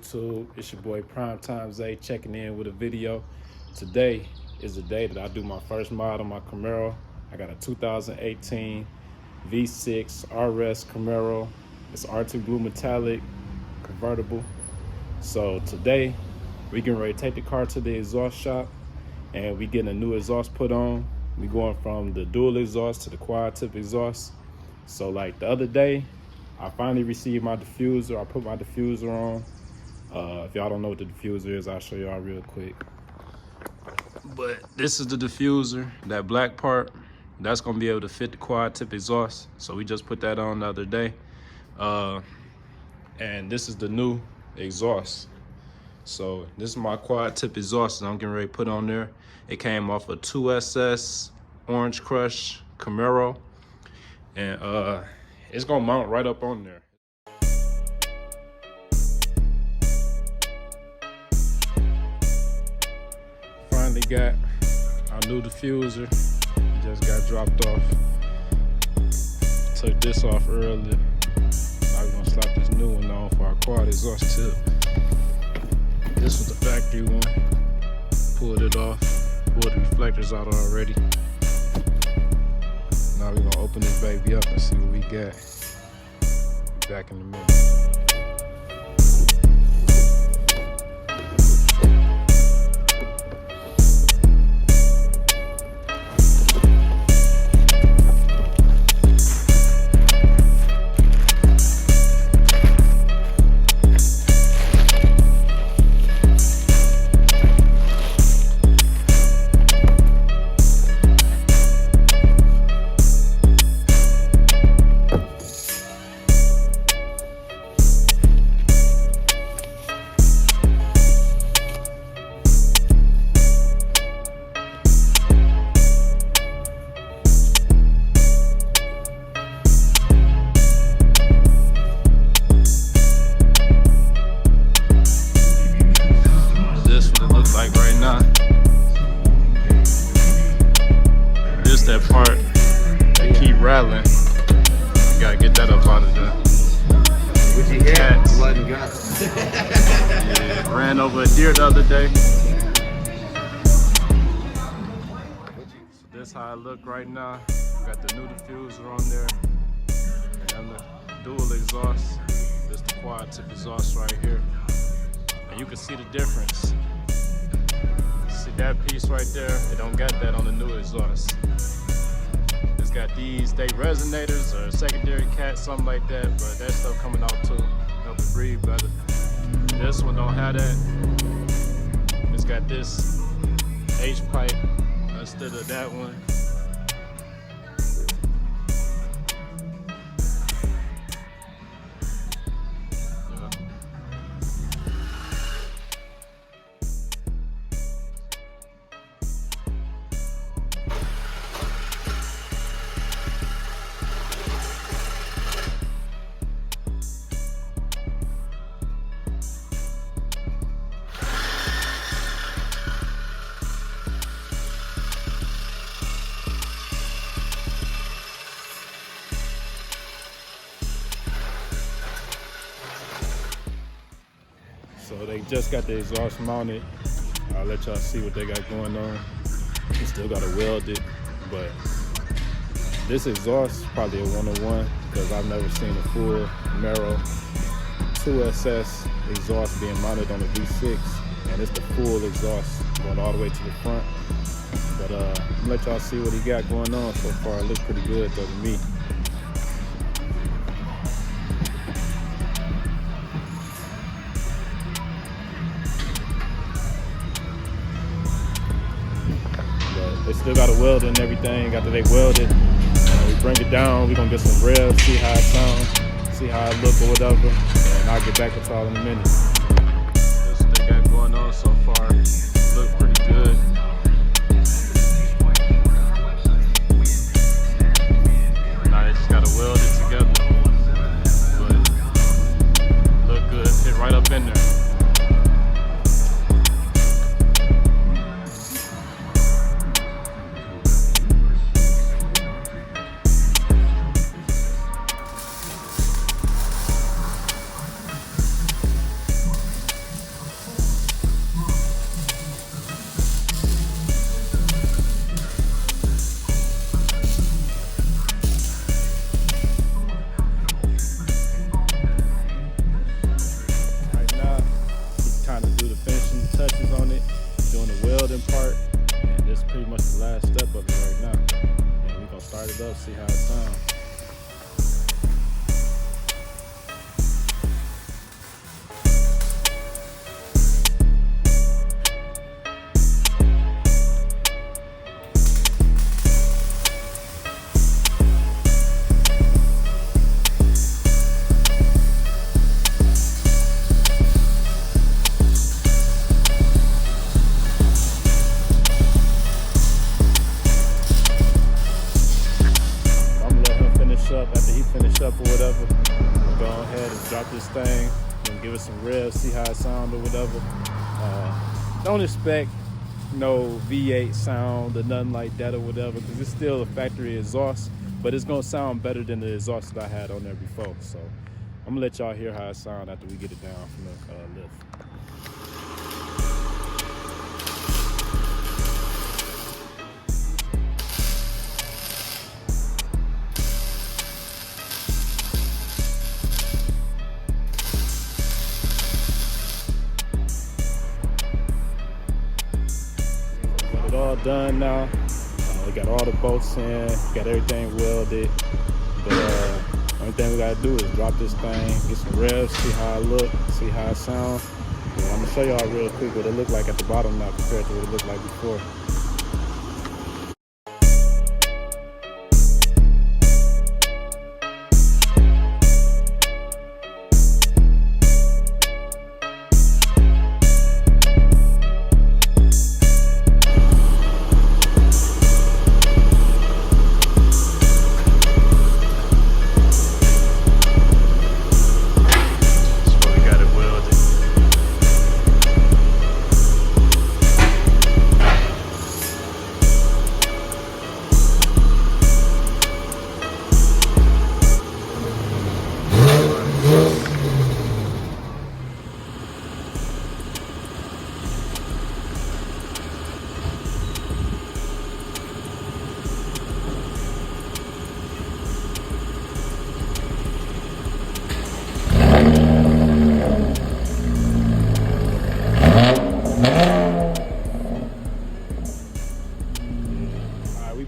YouTube? It's your boy Primetime Zay checking in with a video. Today is the day that I do my first mod on my Camaro. I got a 2018 V6 RS Camaro. It's R2 Blue Metallic convertible. So today we getting ready to take the car to the exhaust shop and we getting a new exhaust put on. We going from the dual exhaust to the quad tip exhaust. So like the other day, I finally received my diffuser. I put my diffuser on. If y'all don't know what the diffuser is, I'll show y'all real quick. But this is the diffuser, that black part. That's gonna be able to fit the quad tip exhaust. So we just put that on the other day. And this is the new exhaust. So this is my quad tip exhaust that I'm getting ready to put on there. It came off a 2SS Orange Crush Camaro. And it's gonna mount right up on there. Finally got our new diffuser. It just got dropped off. Took this off earlier. Now we're gonna slap this new one on for our quad exhaust tip. This was the factory one. Pulled it off. Pulled the reflectors out already. Now we're gonna open this baby up and see what we got. Be back in a minute. Like right now, just that part that keep rattling. You gotta get that up out of there. What'd you hear? Cats. Blood and guts. Yeah, ran over a deer the other day. So this how I look right now. Got the new diffuser on there, and the dual exhaust. This the quad tip exhaust right here, and you can see the difference. See that piece right there? It don't got that on the new exhaust. It's got these, they resonators or secondary cat, something like that, but that stuff coming out too. Help it breathe better. This one don't have that. It's got this H pipe instead of that one. So they just got the exhaust mounted. I'll let y'all see what they got going on. You still gotta weld it, but this exhaust is probably a 101 because I've never seen a full Camaro 2SS exhaust being mounted on a V6, and it's the full exhaust going all the way to the front. But I'm gonna let y'all see what he got going on so far. It looks pretty good though to me. They still got to weld it and everything. After they weld it, we bring it down. We're going to get some revs, see how it sounds, see how it look or whatever. And I'll get back with y'all in a minute. This is what they got going on so far. Look pretty good. Now they just got to weld it together. But look good. Fit right up in there. start it up, see how it sounds. Up after he finished up or whatever. I'll go ahead and drop this thing and give it some revs, see how it sounds or whatever. Don't expect no V8 sound or nothing like that or whatever, because it's still a factory exhaust, but it's gonna sound better than the exhaust that I had on there before. So I'm gonna let y'all hear how it sounds after we get it down from the lift. All done now. We got all the bolts in, got everything welded. But only thing we gotta do is drop this thing, get some revs, see how it look, see how it sounds. And I'm gonna show y'all real quick what it looked like at the bottom now compared to what it looked like before.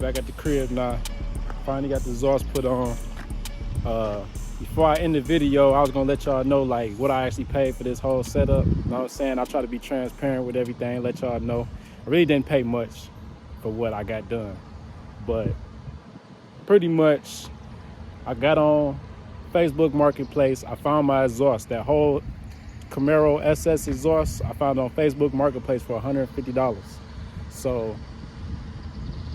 Back at the crib now. Finally got the exhaust put on. Before I end the video, I was gonna let y'all know like what I actually paid for this whole setup. You know what I'm saying? I try to be transparent with everything, let y'all know. I really didn't pay much for what I got done, but pretty much I got on Facebook Marketplace. I found my exhaust, that whole Camaro SS exhaust, I found on Facebook Marketplace for $150. So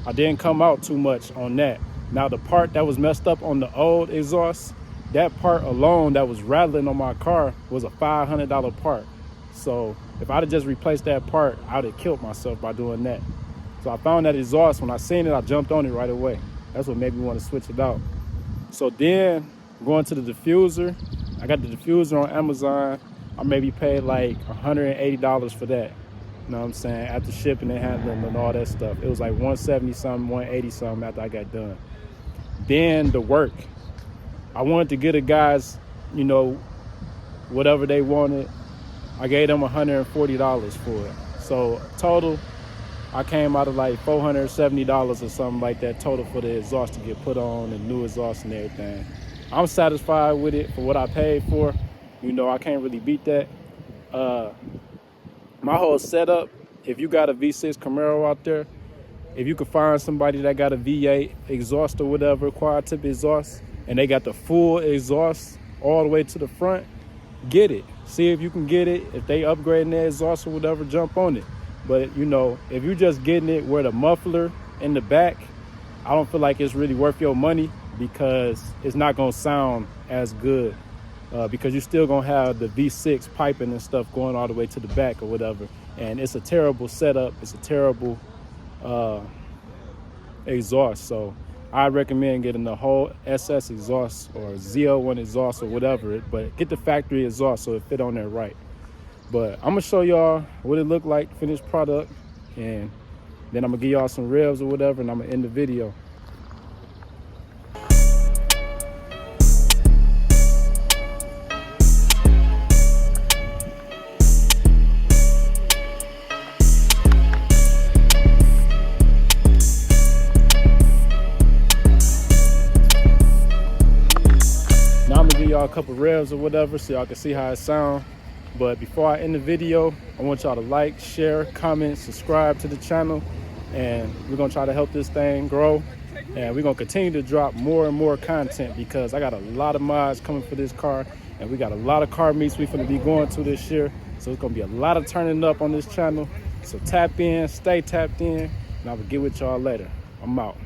I didn't come out too much on that. Now the part that was messed up on the old exhaust, that part alone that was rattling on my car was a $500 part. So if I'd have just replaced that part, I'd have killed myself by doing that. So I found that exhaust. When I seen it, I jumped on it right away. That's what made me want to switch it out. So then going to the diffuser, I got the diffuser on Amazon. I maybe paid like $180 for that. You know what I'm saying? After shipping and handling and all that stuff. It was like $170 something, $180 something after I got done. Then the work. I wanted to get the guys, you know, whatever they wanted. I gave them $140 for it. So total, I came out of like $470 or something like that total for the exhaust to get put on, and new exhaust and everything. I'm satisfied with it for what I paid for. You know, I can't really beat that. My whole setup, if you got a V6 Camaro out there, if you could find somebody that got a V8 exhaust or whatever, quad tip exhaust, and they got the full exhaust all the way to the front, get it. See if you can get it. If they upgrading their exhaust or whatever, jump on it. But you know, if you're just getting it where the muffler in the back, I don't feel like it's really worth your money, because it's not gonna sound as good. Because you're still gonna have the V6 piping and stuff going all the way to the back or whatever. And it's a terrible setup. It's a terrible exhaust. So I recommend getting the whole SS exhaust or Z01 exhaust or whatever, but get the factory exhaust so it fit on there right. But I'm gonna show y'all what it looked like, finished product, and then I'm gonna give y'all some revs or whatever, and I'm gonna end the video. couple revs or whatever so y'all can see how it sounds. But before I end the video, I want y'all to like, share, comment, subscribe to the channel, and we're gonna try to help this thing grow. And we're gonna continue to drop more and more content because I got a lot of mods coming for this car, and we got a lot of car meets we finna be going to this year. So it's gonna be a lot of turning up on this channel. So tap in, stay tapped in, and I will get with y'all later. I'm out.